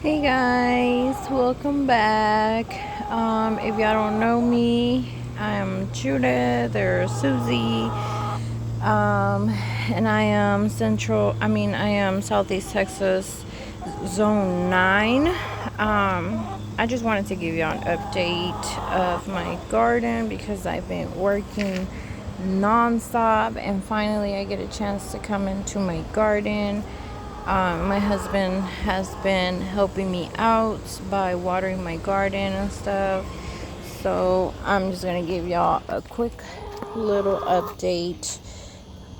Hey guys, welcome back. If y'all don't know me, I'm Judith or Susie. And I am Southeast Texas Zone 9. I just wanted to give y'all an update of my garden because I've been working nonstop and finally I get a chance to come into my garden. My husband has been helping me out by watering my garden and stuff. So I'm just gonna give y'all a quick little update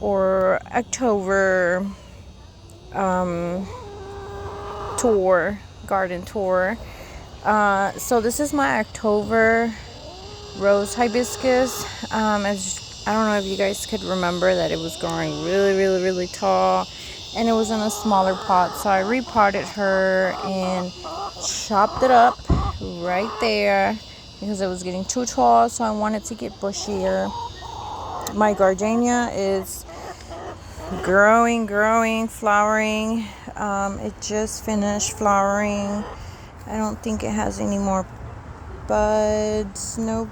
or October tour, garden tour. So this is my October rose hibiscus. As I don't know if you guys could remember that it was growing really, really, really tall, and it was in a smaller pot. So I repotted her and chopped it up right there because it was getting too tall. So I wanted to get bushier. My gardenia is growing, flowering. It just finished flowering. I don't think it has any more buds. Nope.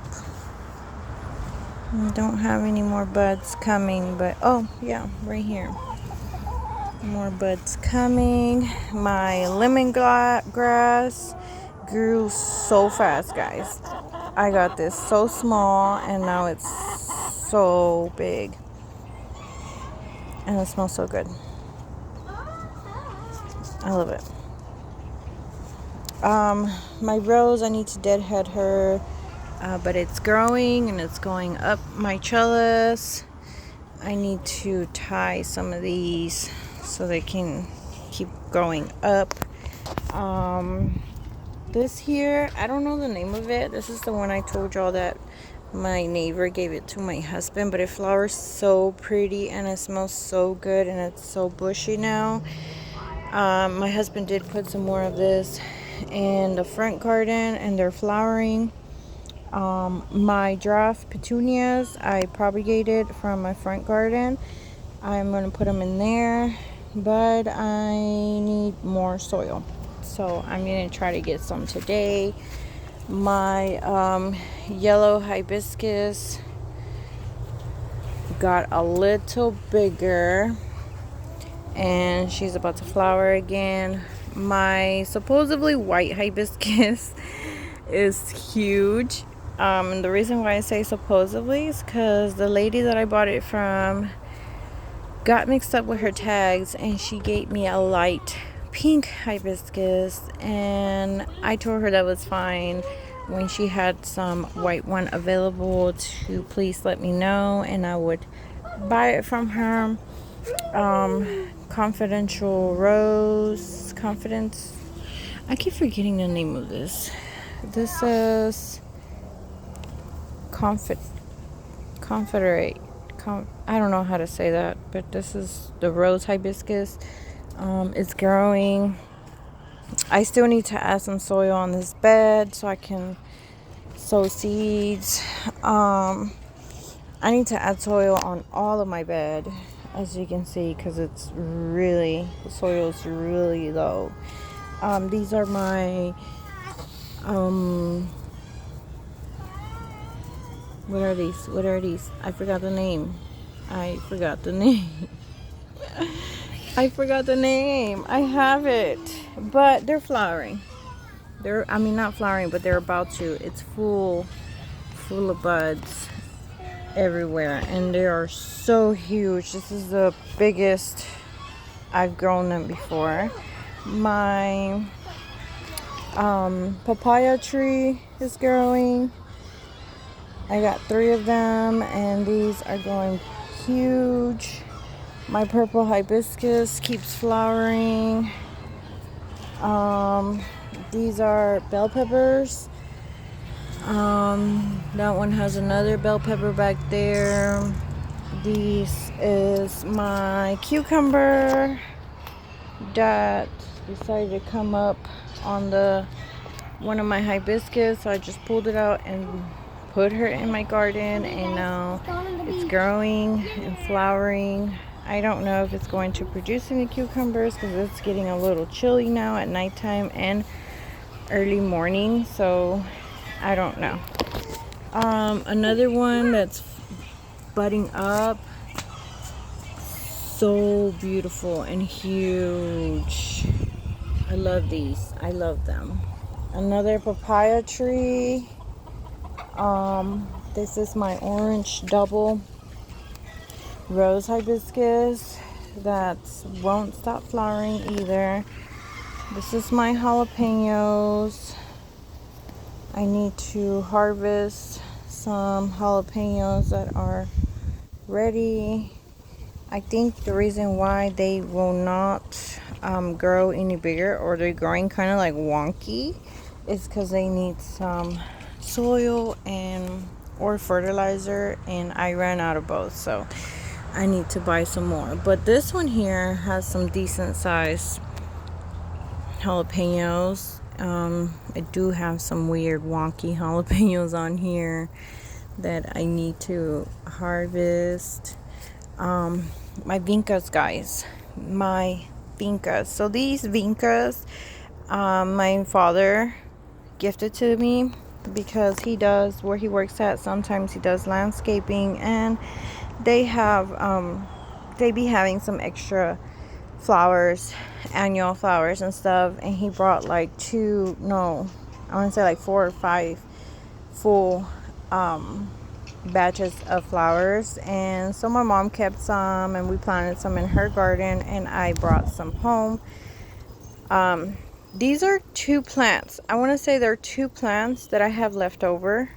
Don't have any more buds coming, but oh yeah, right here. More buds coming. My lemongrass grew so fast, guys. I got this so small and now it's so big. And it smells so good. I love it. My rose, I need to deadhead her, but it's growing and it's going up my trellis. I need to tie some of these so they can keep going up. This here, I don't know the name of it. This is the one I told y'all that my neighbor gave it to my husband, but it flowers so pretty and it smells so good and it's so bushy now. My husband did put some more of this in the front garden and they're flowering. My draft petunias I propagated from my front garden. I'm going to put them in there, but I need more soil, so I'm going to try to get some today. My yellow hibiscus got a little bigger and she's about to flower again. My supposedly white hibiscus is huge. And the reason why I say supposedly is because the lady that I bought it from got mixed up with her tags and she gave me a light pink hibiscus, and I told her that was fine. When she had some white one available, to please let me know and I would buy it from her. Confidential rose, confidence, I keep forgetting the name of this. This is confederate. I don't know how to say that, but this is the rose hibiscus. It's growing. I still need to add some soil on this bed so I can sow seeds. I need to add soil on all of my bed, as you can see, because the soil is really low. These are my what are these? I forgot the name. I forgot the name. I have it, but they're flowering. Not flowering, but they're about to. It's full of buds everywhere, and they are so huge. This is the biggest I've grown them before. My papaya tree is growing. I got 3 of them, and these are going huge. My purple hibiscus keeps flowering. These are bell peppers. That one has another bell pepper back there. This is my cucumber that decided to come up on one of my hibiscus. So I just pulled it out and put her in my garden, and now it's growing and flowering. I don't know if it's going to produce any cucumbers because it's getting a little chilly now at nighttime and early morning, so I don't know. Another one that's budding up, so beautiful and huge. I love these. I love them. Another papaya tree. This is my orange double rose hibiscus that won't stop flowering either. This is my jalapenos. I need to harvest some jalapenos that are ready. I think the reason why they will not grow any bigger, or they're growing kind of like wonky, is because they need some soil and or fertilizer, and I ran out of both, so I need to buy some more. But this one here has some decent size jalapenos. I do have some weird wonky jalapenos on here that I need to harvest. My vincas, guys, my vincas. So these vincas, my father gifted to me because he does, where he works at, sometimes he does landscaping, and they have they be having some extra flowers, annual flowers and stuff, and he brought like I want to say like 4 or 5 full batches of flowers. And so my mom kept some, and we planted some in her garden, and I brought some home. These are 2 plants. I want to say they're 2 plants that I have left over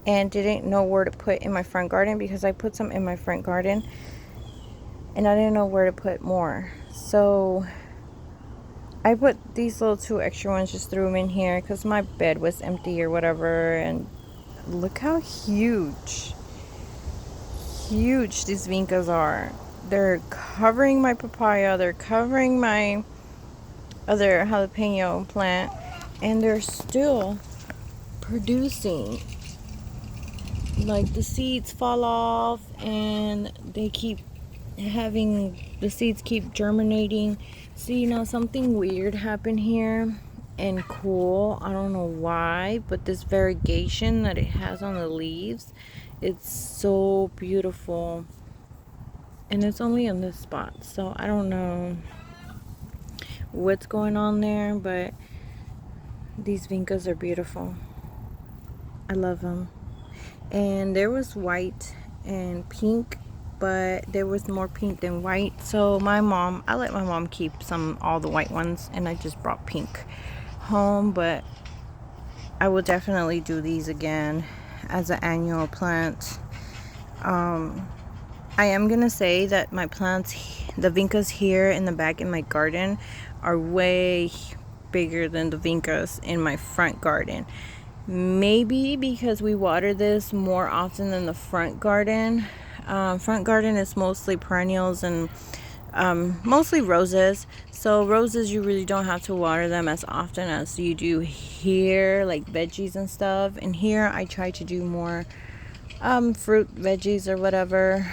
and didn't know where to put in my front garden, because I put some in my front garden and I didn't know where to put more. So I put these little 2 extra ones, just threw them in here because my bed was empty or whatever. And look how huge these vincas are. They're covering my papaya, they're covering my other jalapeno plant, and they're still producing. Like, the seeds fall off and they keep having, the seeds keep germinating. So, you know, something weird happened here and cool. I don't know why, but this variegation that it has on the leaves, it's so beautiful. And it's only in this spot, so I don't know what's going on there, but these vincas are beautiful. I love them. And there was white and pink, but there was more pink than white. So I let my mom keep all the white ones, and I just brought pink home. But I will definitely do these again as an annual plant. I am gonna say that my plants, the vincas here in the back in my garden, are way bigger than the vincas in my front garden. Maybe because we water this more often than the front garden. Front garden is mostly perennials and mostly roses. So roses, you really don't have to water them as often as you do here, like veggies and stuff. And here I try to do more fruit, veggies, or whatever,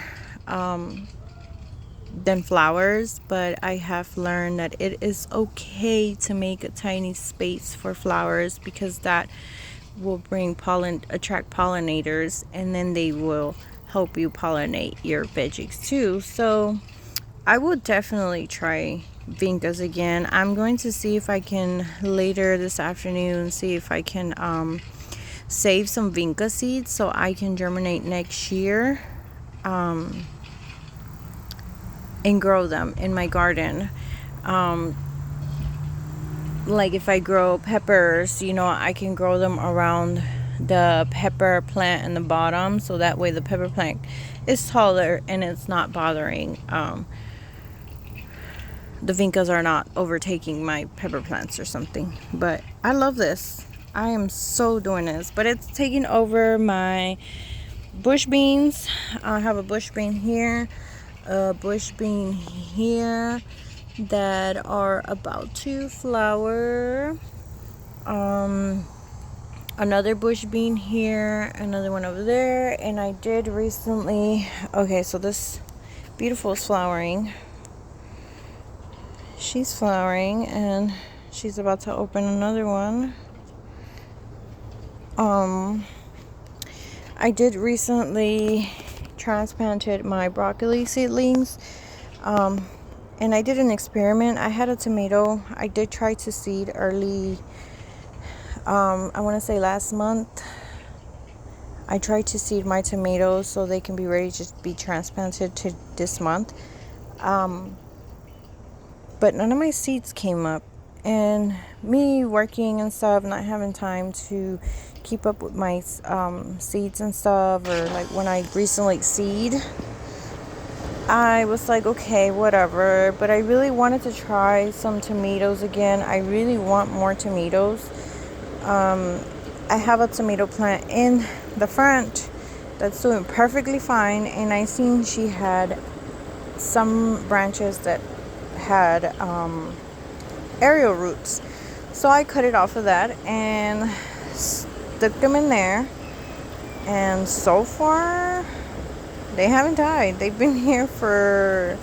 than flowers. But I have learned that it is okay to make a tiny space for flowers, because that will attract pollinators, and then they will help you pollinate your veggies too. So I will definitely try vincas again. I'm going to see if I can later this afternoon see if I can save some vinca seeds so I can germinate next year, and grow them in my garden. Like if I grow peppers, you know, I can grow them around the pepper plant in the bottom, so that way the pepper plant is taller and it's not bothering, the vincas are not overtaking my pepper plants or something. But I love this. I am so doing this. But it's taking over my bush beans. I have a bush bean here, a bush bean here that are about to flower. Another bush bean here, another one over there. And I did recently, okay, so this Beautiful is flowering. She's flowering, and she's about to open another one. I did recently transplanted my broccoli seedlings, and I did an experiment. I had a tomato. I did try to seed early, I want to say last month. I tried to seed my tomatoes so they can be ready to be transplanted to this month, but none of my seeds came up. And me working and stuff, not having time to keep up with my seeds and stuff, or like when I recently seed, I was like, okay, whatever. But I really wanted to try some tomatoes again. I really want more tomatoes. I have a tomato plant in the front that's doing perfectly fine, and I seen she had some branches that had aerial roots, so I cut it off of that and stuck them in there, and so far they haven't died. They've been here for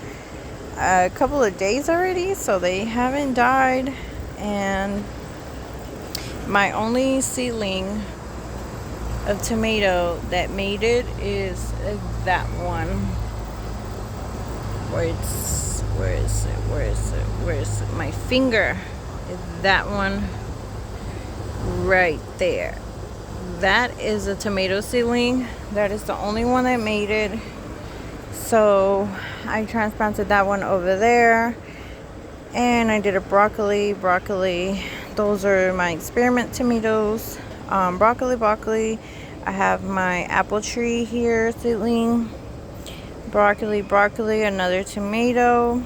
a couple of days already, so they haven't died. And my only seedling of tomato that made it is that one. Where is it? My finger is that one right there. That is a tomato seedling. That is the only one that made it. So I transplanted that one over there, and I did a broccoli. Those are my experiment tomatoes. Broccoli. I have my apple tree here seedling. Broccoli, another tomato,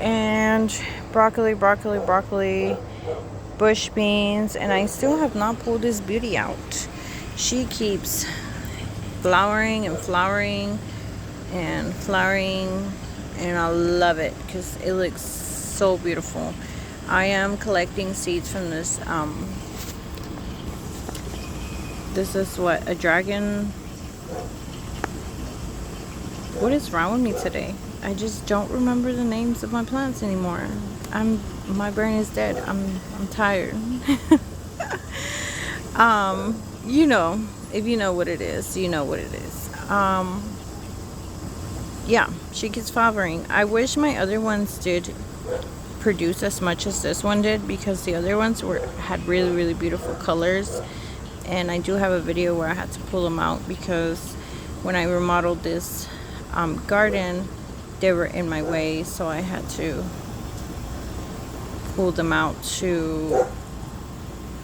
and broccoli, bush beans, and I still have not pulled this beauty out. She keeps flowering, and I love it because it looks so beautiful. I am collecting seeds from this. This is what, a dragon. What is wrong with me today? I just don't remember the names of my plants anymore. My brain is dead. I'm tired. You know, if you know what it is, you know what it is. Yeah, she keeps flowering. I wish my other ones did produce as much as this one did, because the other ones had really beautiful colors, and I do have a video where I had to pull them out because when I remodeled this garden, they were in my way, so I had to pull them out to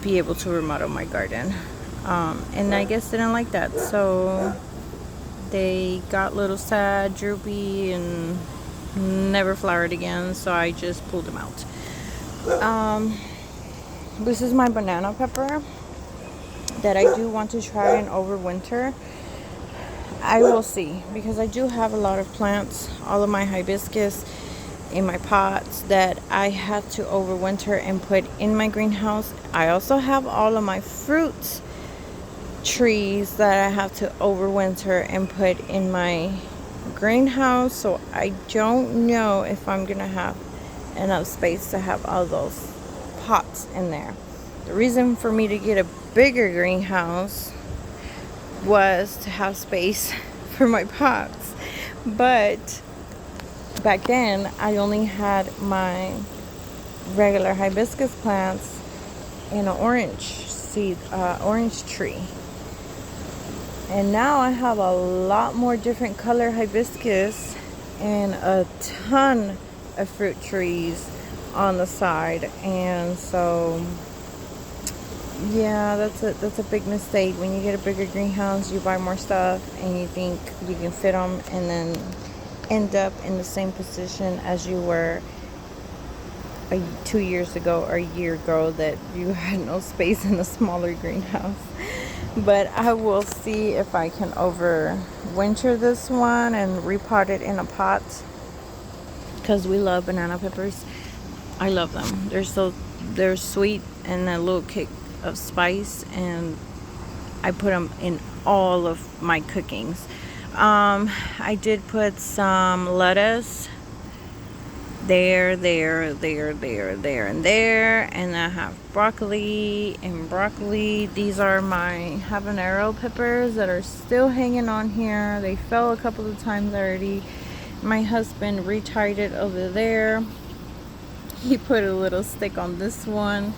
be able to remodel my garden. And I guess they didn't like that, so they got a little sad, droopy, and never flowered again, so I just pulled them out. This is my banana pepper that I do want to try and overwinter. I will see, because I do have a lot of plants, all of my hibiscus in my pots that I had to overwinter and put in my greenhouse. I also have all of my fruit trees that I have to overwinter and put in my greenhouse, so I don't know if I'm gonna have enough space to have all those pots in there. The reason for me to get a bigger greenhouse was to have space for my pots, but back then I only had my regular hibiscus plants in an orange tree, and now I have a lot more different color hibiscus and a ton of fruit trees on the side. And so yeah, that's a big mistake. When you get a bigger greenhouse, you buy more stuff and you think you can fit them, and then end up in the same position as you were 2 years ago or a year ago, that you had no space in a smaller greenhouse. But I will see if I can overwinter this one and repot it in a pot, because we love banana peppers. I love them. They're sweet and a little kick of spice, and I put them in all of my cookings. I did put some lettuce there, and there. And I have broccoli and broccoli. These are my habanero peppers that are still hanging on here. They fell a couple of times already. My husband retied it over there. He put a little stick on this one.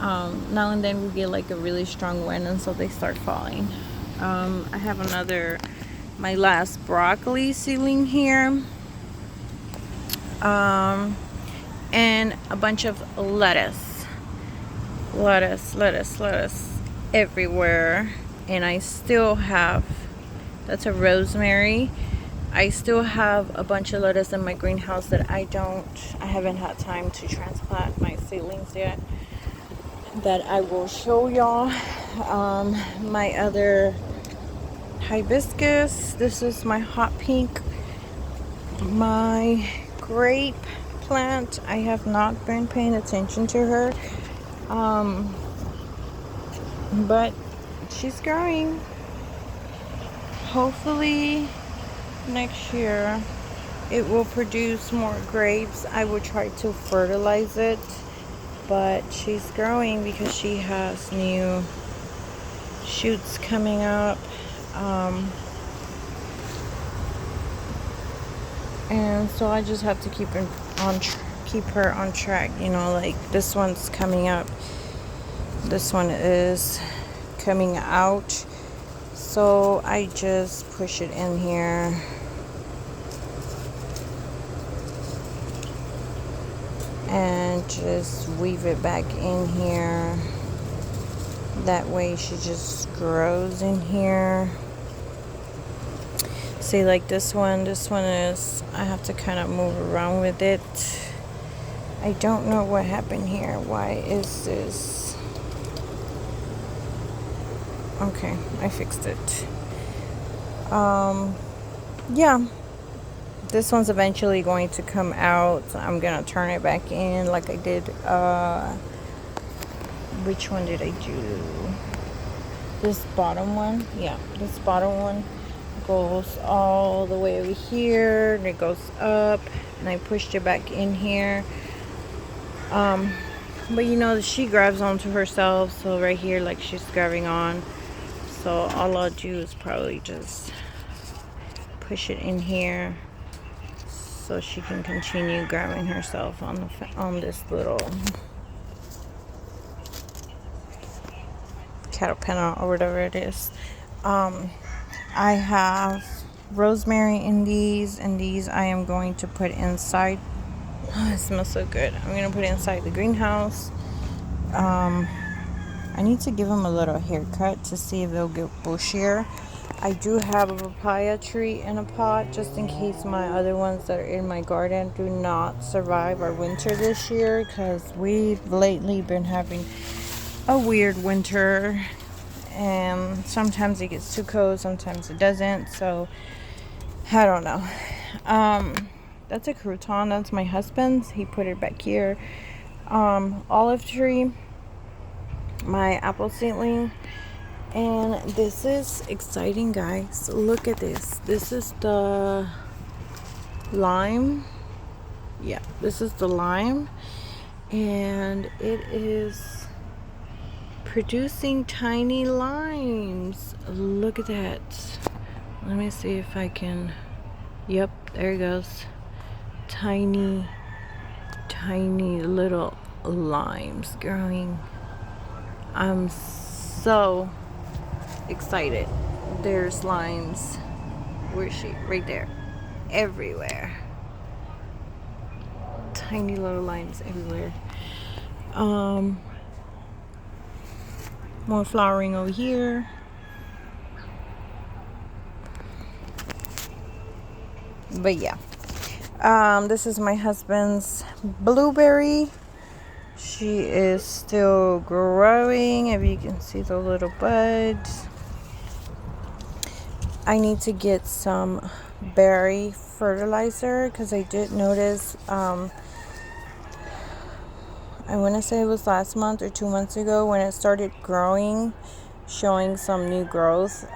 Now and then we get like a really strong wind, and so they start falling. I have my last broccoli seedling here. And a bunch of lettuce everywhere. And I still have, that's a rosemary. I still have a bunch of lettuce in my greenhouse that I haven't had time to transplant my seedlings yet, that I will show y'all. My other hibiscus, this is my hot pink. My grape plant, I have not been paying attention to her, but she's growing. Hopefully next year it will produce more grapes. I will try to fertilize it, but she's growing because she has new shoots coming up. And so I just have to keep her on track. You know, like this one's coming up. This one is coming out. So I just push it in here. And just weave it back in here. That way she just grows in here. See, like this one is, I have to kind of move around with it. I don't know what happened here. Why is this? Okay, I fixed it. Yeah, this one's eventually going to come out. I'm gonna turn it back in like I did. Which one did I do? This bottom one. Yeah, this bottom one goes all the way over here, and it goes up, and I pushed it back in here. But you know, she grabs onto herself, so right here, like she's grabbing on. So all I'll do is probably just push it in here so she can continue grabbing herself on this little cattle pen or whatever it is. I have rosemary in these, and these I am going to put inside. Oh, it smells so good. I'm going to put it inside the greenhouse. I need to give them a little haircut to see if they'll get bushier. I do have a papaya tree in a pot just in case my other ones that are in my garden do not survive our winter this year, because we've lately been having a weird winter. And sometimes it gets too cold, sometimes it doesn't. So I don't know. That's a crouton. That's my husband's. He put it back here. Olive tree, my apple seedling. And this is exciting, guys. Look at this. This is the lime. Yeah, this is the lime. And it is producing tiny limes. Look at that. Let me see if I can. Yep, there it goes. Tiny little limes growing. I'm so excited. There's limes. Where's she? Right there. Everywhere. Tiny little limes everywhere. More flowering over here. But yeah. This is my husband's blueberry. She is still growing. If you can see the little buds. I need to get some berry fertilizer because I did notice, I want to say it was last month or 2 months ago when it started growing. showing some new growth.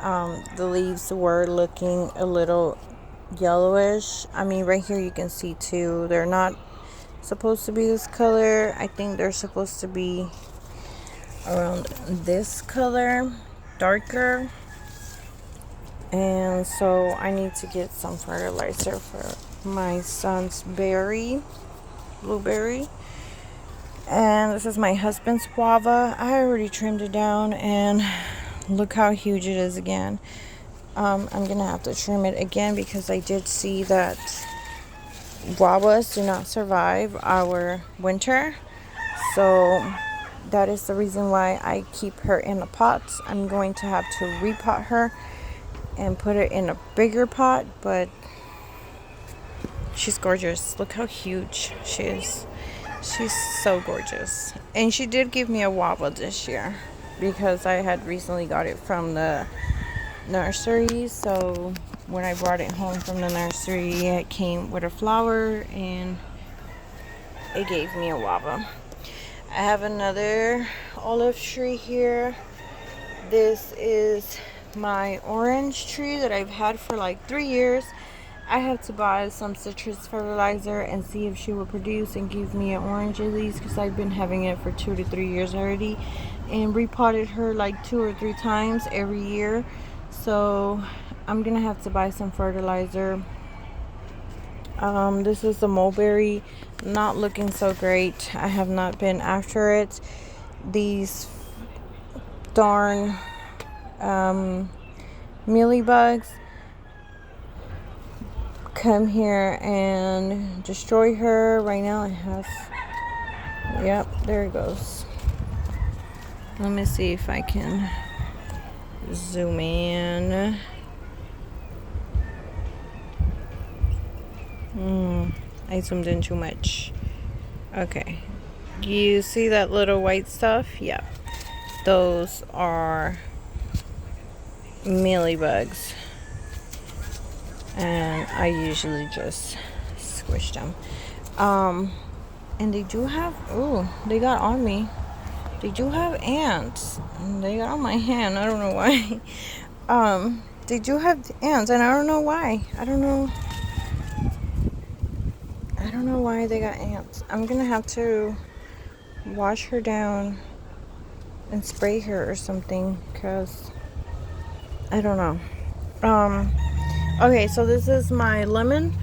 The leaves were looking a little yellowish. I mean, right here you can see too, they're not supposed to be this color. I think they're supposed to be around this color, darker. And so I need to get some fertilizer for my son's blueberry. And this is my husband's guava. I already trimmed it down, and look how huge it is again. I'm gonna have to trim it again because I did see that guavas do not survive our winter. So that is the reason why I keep her in a pot. I'm going to have to repot her and put it in a bigger pot, but she's gorgeous. Look how huge she is. She's so gorgeous. And she did give me a guava this year because I had recently got it from the nursery. So when I brought it home from the nursery, it came with a flower and it gave me a guava. I have another olive tree here. This is my orange tree that I've had for like 3 years. I have to buy some citrus fertilizer and see if she will produce and give me an orange at least, because I've been having it for 2 to 3 years already and repotted her like 2 or 3 times every year. So I'm gonna have to buy some fertilizer. This is the mulberry, not looking so great. I have not been after it. These darn mealybugs come here and destroy her. Right now it has, yep, there it goes. Let me see if I can zoom in. I zoomed in too much. Okay, you see that little white stuff? Yeah, those are mealybugs, and I usually just squish them. And they do have, oh, they got on me. They do have ants. They got on my hand. I don't know why. They do have ants, and I don't know why. I don't know why they got ants. I'm gonna have to wash her down and spray her or something, because I don't know. Okay, so this is my lemon,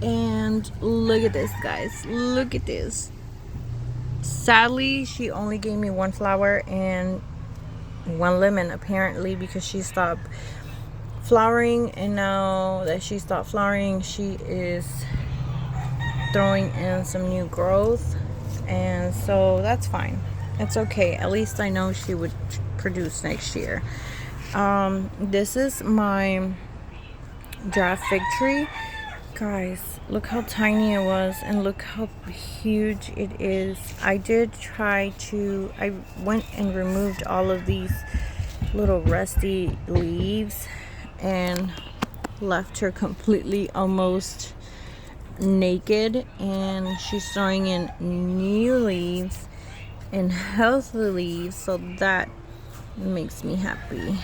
and look at this, guys. Look at this. Sadly, she only gave me 1 flower and 1 lemon, apparently, because she stopped flowering. And now that she stopped flowering, she is throwing in some new growth, and so that's fine. It's okay. At least I know she would produce next year. This is my draft fig tree. Guys, look how tiny it was, and look how huge it is. I went and removed all of these little rusty leaves and left her completely almost naked, and she's throwing in new leaves and healthy leaves, so that makes me happy.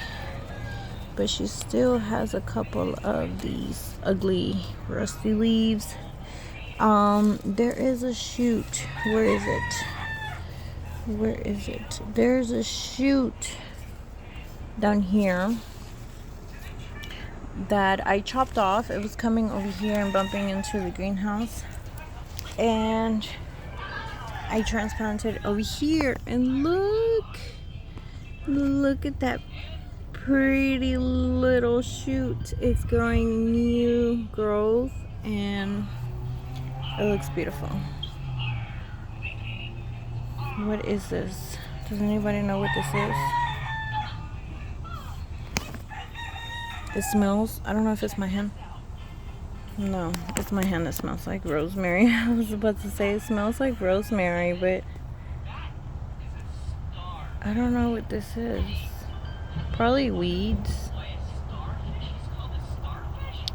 But she still has a couple of these ugly rusty leaves. There is a shoot. Where is it? There's a shoot down here that I chopped off. It was coming over here and bumping into the greenhouse, and I transplanted over here, and look at that pretty little shoot. It's growing new growth, and it looks beautiful. What is this? Does anybody know what this is? It smells, I don't know if it's my hand. No, it's my hand that smells like rosemary. I was about to say it smells like rosemary, but I don't know what this is. Probably weeds.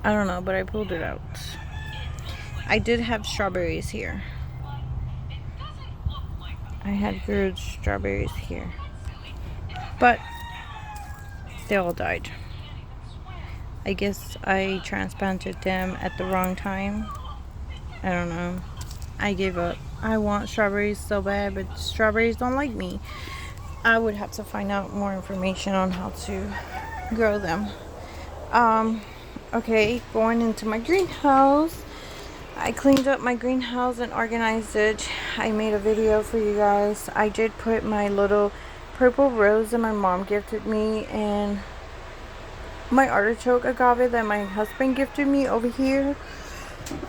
I don't know, but I pulled it out. I did have strawberries here. I had good strawberries here. But They all died. I guess I transplanted them at the wrong time. I don't know. I gave up. I want strawberries so bad, but strawberries don't like me. I would have to find out more information on how to grow them. Okay, going into my greenhouse. I cleaned up my greenhouse and organized it. I made a video for you guys. I did put my little purple rose that my mom gifted me and my artichoke agave that my husband gifted me over here.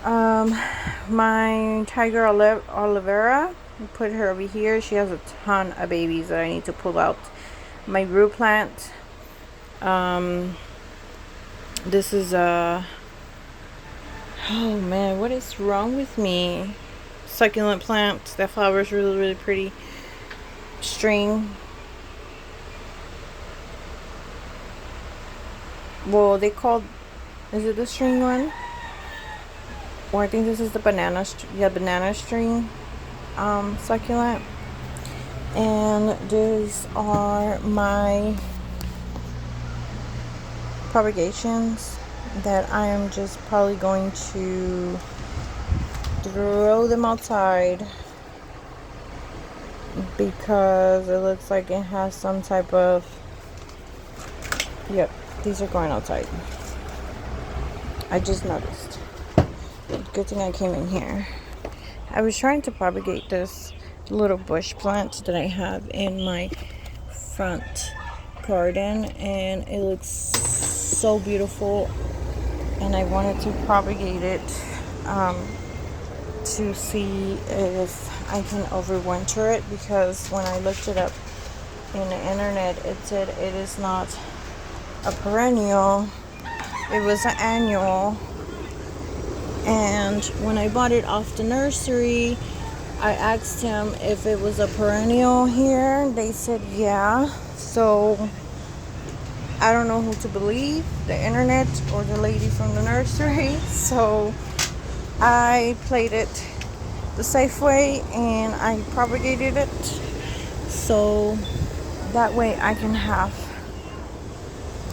My tiger Olivera, put her over here. She has a ton of babies that I need to pull out. My rue plant. This is a... oh man, what is wrong with me? Succulent plant. That flower is really, really pretty. String. Well, they called... is it the string one? Or I think this is the banana string succulent. And these are my propagations that I am just probably going to throw them outside because it looks like it has some type of... yep, these are going outside. I just noticed. Good thing I came in here. I was trying to propagate this little bush plant that I have in my front garden, and it looks so beautiful, and I wanted to propagate it to see if I can overwinter it, because when I looked it up in the internet, it said it is not a perennial, it was an annual. And when I bought it off the nursery, I asked him if it was a perennial here. They said yeah. So I don't know who to believe, the internet or the lady from the nursery. So I played it the safe way and I propagated it so that way I can have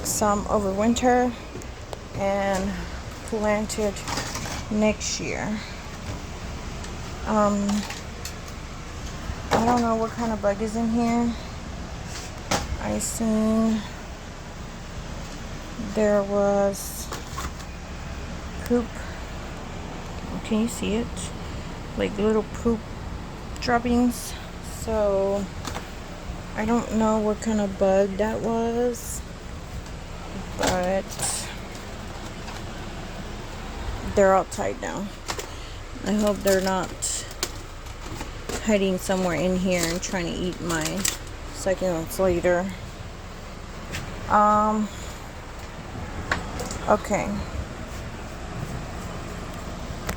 some over winter and plant it next year. I don't know what kind of bug is in here. I seen there was poop. Can you see it? Like little poop droppings. So I don't know what kind of bug that was, but they're outside now. I hope they're not hiding somewhere in here and trying to eat my succulents later. Okay.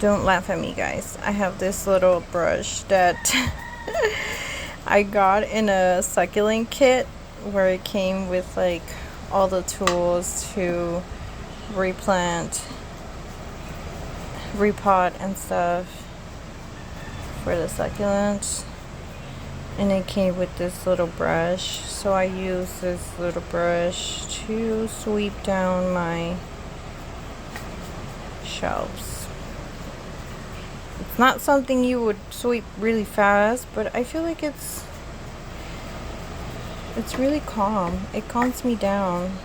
Don't laugh at me, guys. I have this little brush that I got in a succulent kit where it came with like all the tools to replant, repot and stuff for the succulents, and it came with this little brush, so I use this little brush to sweep down my shelves. It's not something you would sweep really fast, but I feel like it's really calm. It calms me down,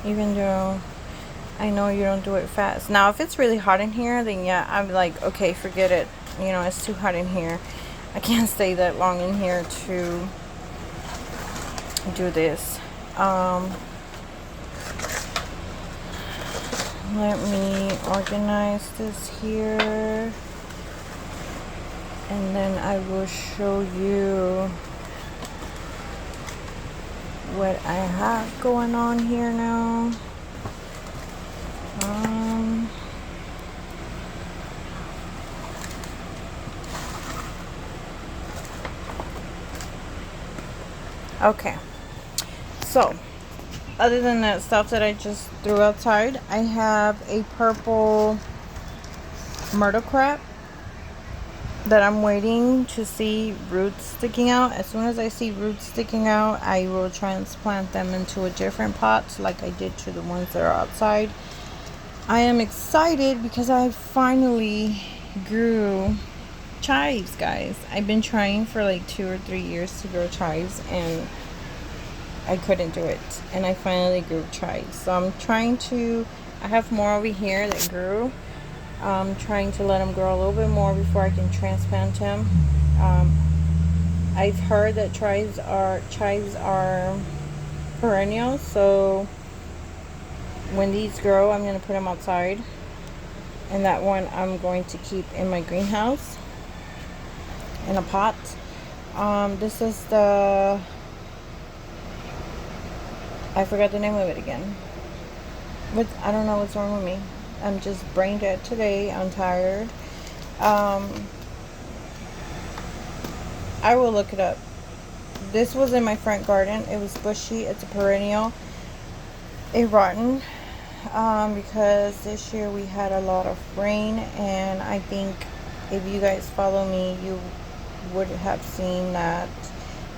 even though I know you don't do it fast. Now, if it's really hot in here, then yeah, I'm like, okay, forget it. You know, it's too hot in here. I can't stay that long in here to do this. Let me organize this here. And then I will show you what I have going on here now. Okay, so other than that stuff that I just threw outside, I have a purple myrtle crab. that I'm waiting to see roots sticking out. As soon as I see roots sticking out, I will transplant them into a different pot like I did to the ones that are outside. I am excited because I finally grew chives, guys. I've been trying for like 2 or 3 years to grow chives and I couldn't do it. And I finally grew chives. So I'm trying to, I have more over here that grew. I'm trying to let them grow a little bit more before I can transplant them. I've heard that chives are perennial, so when these grow, I'm going to put them outside. And that one I'm going to keep in my greenhouse in a pot. This is the, I forgot the name of it again. I don't know what's wrong with me. I'm just brain dead today. I'm tired. I will look it up. This was in my front garden. It was bushy. It's a perennial. It rotten because this year we had a lot of rain, and I think if you guys follow me, you would have seen that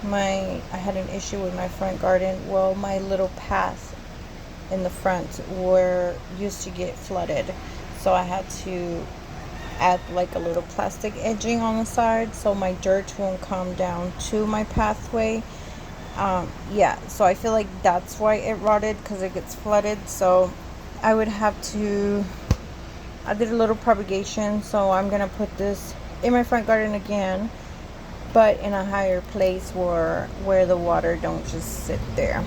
I had an issue with my front garden. Well, my little path in the front used to get flooded, so I had to add like a little plastic edging on the side so my dirt won't come down to my pathway. Yeah, so I feel like that's why it rotted, because it gets flooded. So I would have to, I did a little propagation, so I'm gonna put this in my front garden again, but in a higher place where the water don't just sit there.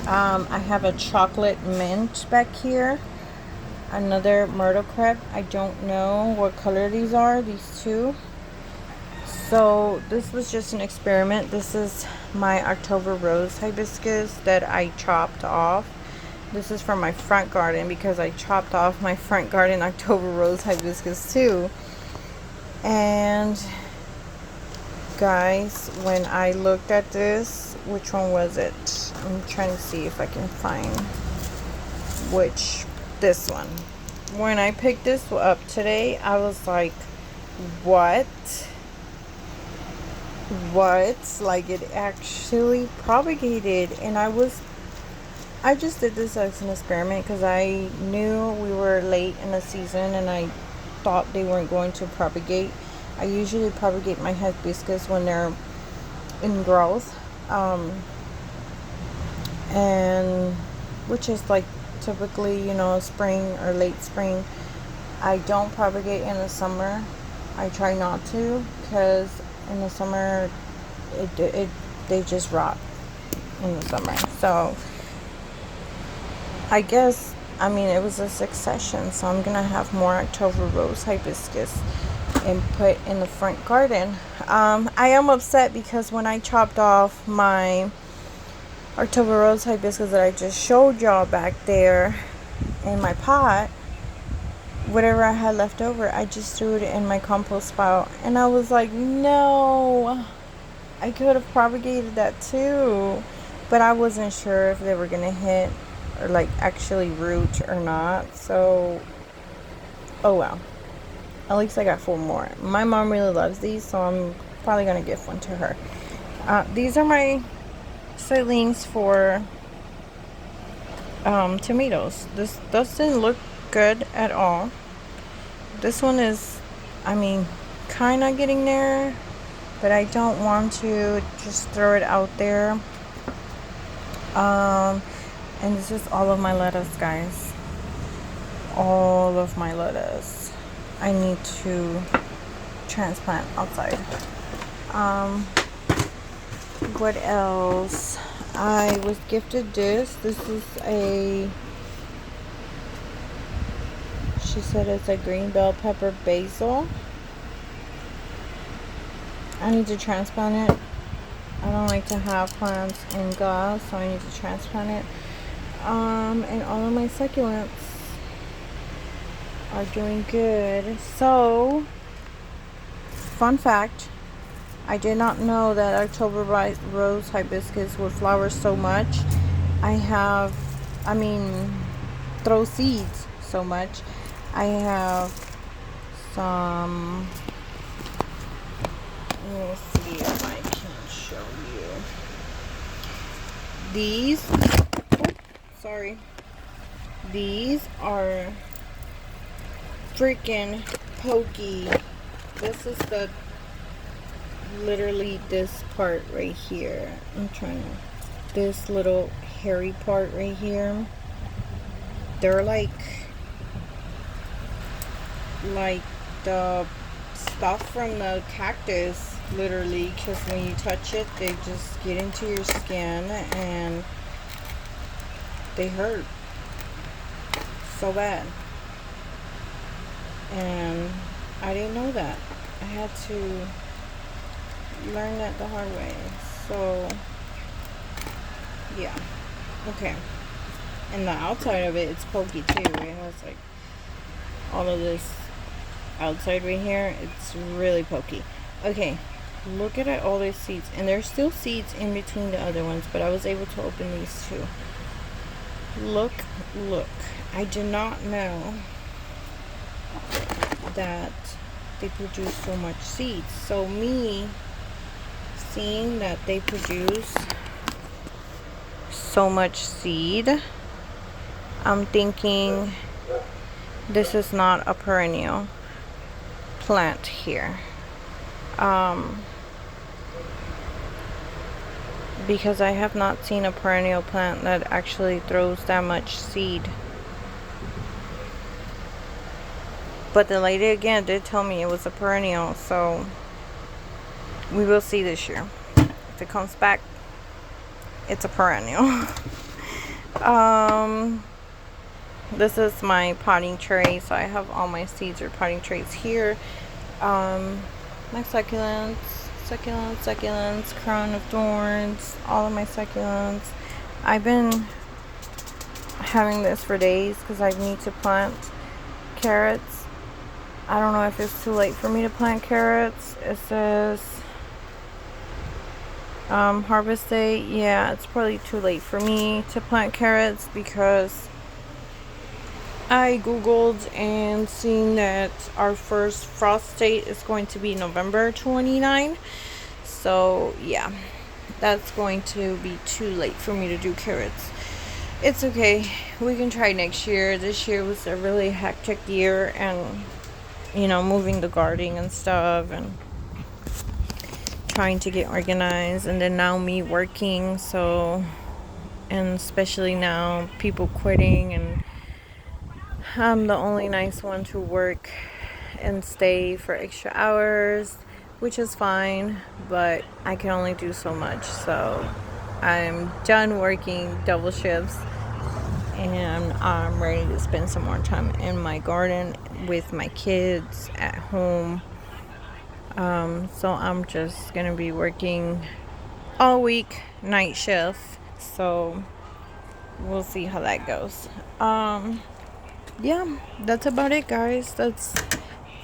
I have a chocolate mint back here, another myrtle crepe. I don't know what color these are, these two. So this was just an experiment. This is my October rose hibiscus that I chopped off. This is from my front garden because I chopped off my front garden October rose hibiscus too. And guys, when I looked at this, which one was it? I'm trying to see if I can find this one. When I picked this up today, I was like, what? Like, it actually propagated. And I just did this as an experiment because I knew we were late in the season and I thought they weren't going to propagate. I usually propagate my hibiscus when they're in growth, and which is like typically, spring or late spring. I don't propagate in the summer. I try not to, because in the summer they just rot in the summer. So I guess, it was a succession, so I'm gonna have more October rose hibiscus and put in the front garden. I am upset because when I chopped off my October rose hibiscus that I just showed y'all back there in my pot, whatever I had left over, I just threw it in my compost pile. And I was like, no, I could have propagated that too. But I wasn't sure if they were gonna hit or like actually root or not. So, oh well. At least I got 4 more. My mom really loves these, so I'm probably going to gift one to her. These are my seedlings for tomatoes. This doesn't look good at all. This one is, kind of getting there, but I don't want to just throw it out there. And this is all of my lettuce, guys. All of my lettuce. I need to transplant outside. What else? I was gifted this. This is she said it's a green bell pepper basil. I need to transplant it. I don't like to have plants in glass, so I need to transplant it. And all of my succulents are doing good. So, fun fact, I did not know that October rose hibiscus would flower so much. Throw seeds so much. I have some Let me see if I can show you. These, sorry. These are freaking pokey. This is literally this part right here. This little hairy part right here. They're like the stuff from the cactus, literally, because when you touch it, they just get into your skin and they hurt so bad. And I didn't know that. I had to learn that the hard way. So yeah, okay. And the outside of it, it's pokey too. It has like all of this outside right here. It's really pokey. Okay, look at it, all these seeds, and there's still seeds in between the other ones, but I was able to open these too. Look. I did not know that they produce so much seeds. So me seeing that they produce so much seed, I'm thinking this is not a perennial plant here, because I have not seen a perennial plant that actually throws that much seed. But the lady again did tell me it was a perennial, so we will see this year. If it comes back, it's a perennial. This is my potting tray, so I have all my seeds or potting trays here. My succulents, crown of thorns, all of my succulents. I've been having this for days because I need to plant carrots. I don't know if it's too late for me to plant carrots. It says harvest date. Yeah, it's probably too late for me to plant carrots because I googled and seen that our first frost date is going to be November 29. So yeah, that's going to be too late for me to do carrots. It's okay, we can try next year. This year was a really hectic year, and you know, moving the gardening and stuff and trying to get organized, and then now me working, so, and especially now people quitting, and I'm the only nice one to work and stay for extra hours, which is fine, but I can only do so much. So I'm done working double shifts, and I'm ready to spend some more time in my garden with my kids at home. So I'm just gonna be working all week, night shift, so we'll see how that goes. Yeah, that's about it, guys. That's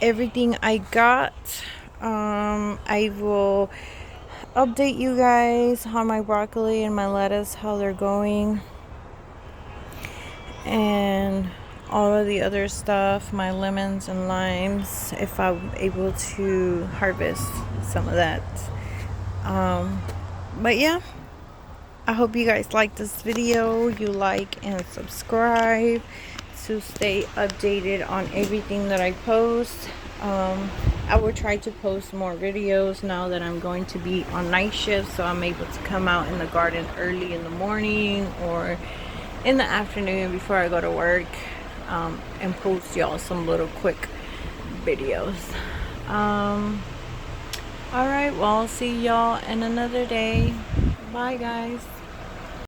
everything I got. I will update you guys on my broccoli and my lettuce, how they're going, and all of the other stuff, my lemons and limes, if I'm able to harvest some of that. But yeah, I hope you guys like this video. You like and subscribe to stay updated on everything that I post. I will try to post more videos now that I'm going to be on night shift, so I'm able to come out in the garden early in the morning or in the afternoon before I go to work, and post y'all some little quick videos. Alright, well, I'll see y'all in another day. Bye, guys.